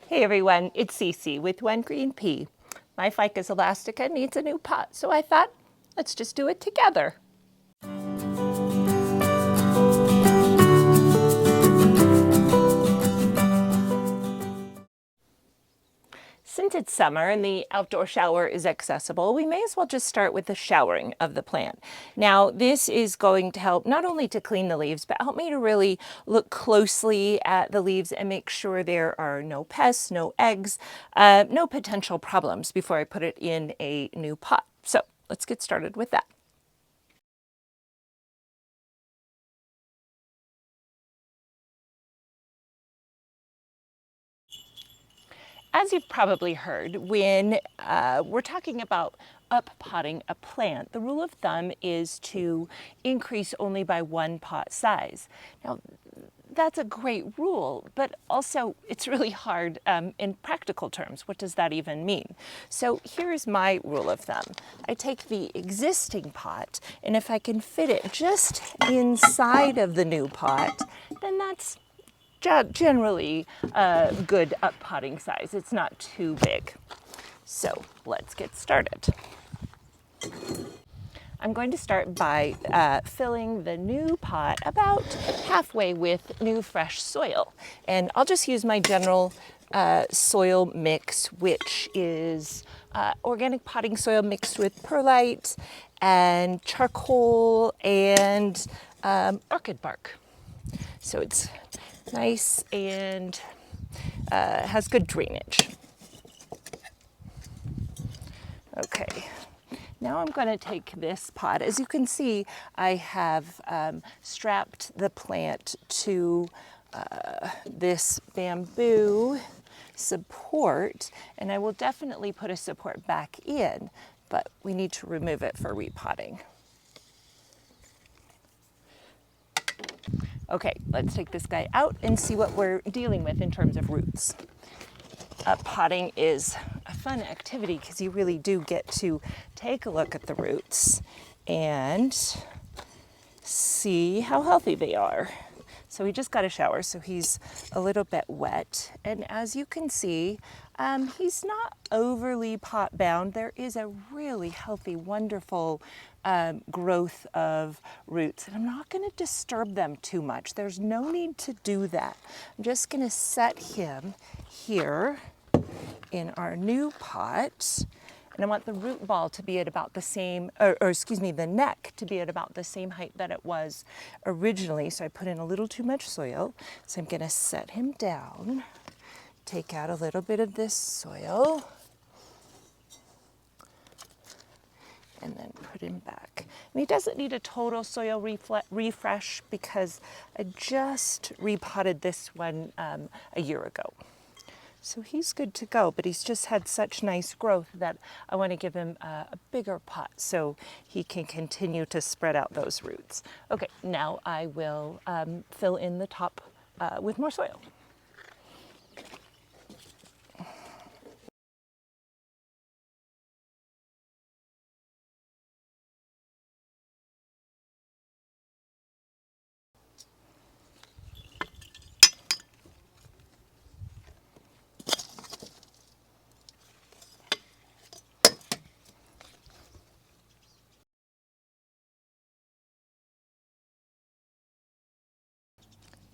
Hey everyone, it's Cece with One Green Pea. My Ficus elastica needs a new pot, so I thought, let's just do it together. Since it's summer and the outdoor shower is accessible, we may as well just start with the showering of the plant. Now, this is going to help not only to clean the leaves, but help me to really look closely at the leaves and make sure there are no pests, no eggs, no potential problems before I put it in a new pot. So let's get started with that. As you've probably heard, when we're talking about up-potting a plant, the rule of thumb is to increase only by one pot size. Now, that's a great rule, but also it's really hard in practical terms. What does that even mean? So here's my rule of thumb. I take the existing pot, and if I can fit it just inside of the new pot, then that's generally a good up-potting size. It's not too big. So let's get started. I'm going to start by filling the new pot about halfway with new fresh soil. And I'll just use my general soil mix, which is organic potting soil mixed with perlite and charcoal and orchid bark. So it's nice and has good drainage. Okay, now I'm going to take this pot. As you can see, I have strapped the plant to this bamboo support, and I will definitely put a support back in, but we need to remove it for repotting. Okay, let's take this guy out and see what we're dealing with in terms of roots. Potting is a fun activity because you really do get to take a look at the roots and see how healthy they are. So he just got a shower, so he's a little bit wet. And as you can see, he's not overly pot bound. There is a really healthy, wonderful growth of roots. And I'm not going to disturb them too much. There's no need to do that. I'm just going to set him here in our new pot. And I want the root ball to be at about the same, or excuse me, the neck to be at about the same height that it was originally. So I put in a little too much soil. So I'm going to set him down, take out a little bit of this soil, and then put him back. And he doesn't need a total soil refresh because I just repotted this one a year ago. So he's good to go, but he's just had such nice growth that I want to give him a bigger pot so he can continue to spread out those roots. Okay, now I will fill in the top with more soil.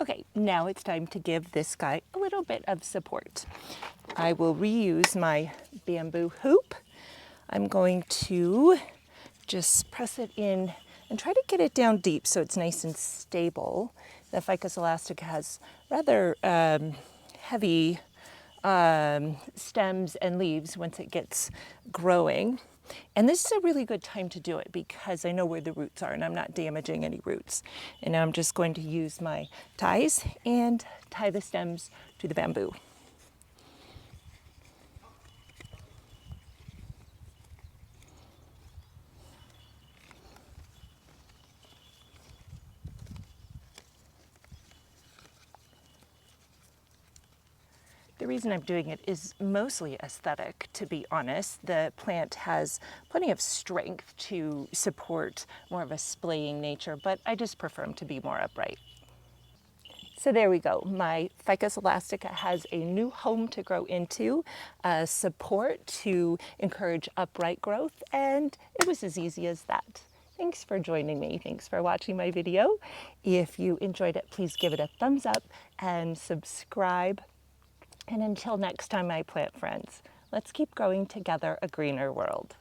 Okay, now it's time to give this guy a little bit of support. I will reuse my bamboo hoop. I'm going to just press it in and try to get it down deep so it's nice and stable. The Ficus elastica has rather heavy stems and leaves once it gets growing. And this is a really good time to do it because I know where the roots are and I'm not damaging any roots. And now I'm just going to use my ties and tie the stems to the bamboo. The reason I'm doing it is mostly aesthetic, to be honest. The plant has plenty of strength to support more of a splaying nature, but I just prefer them to be more upright. So there we go. My Ficus elastica has a new home to grow into, support to encourage upright growth, and it was as easy as that. Thanks for joining me. Thanks for watching my video. If you enjoyed it, please give it a thumbs up and subscribe. And until next time, my plant friends, let's keep growing together a greener world.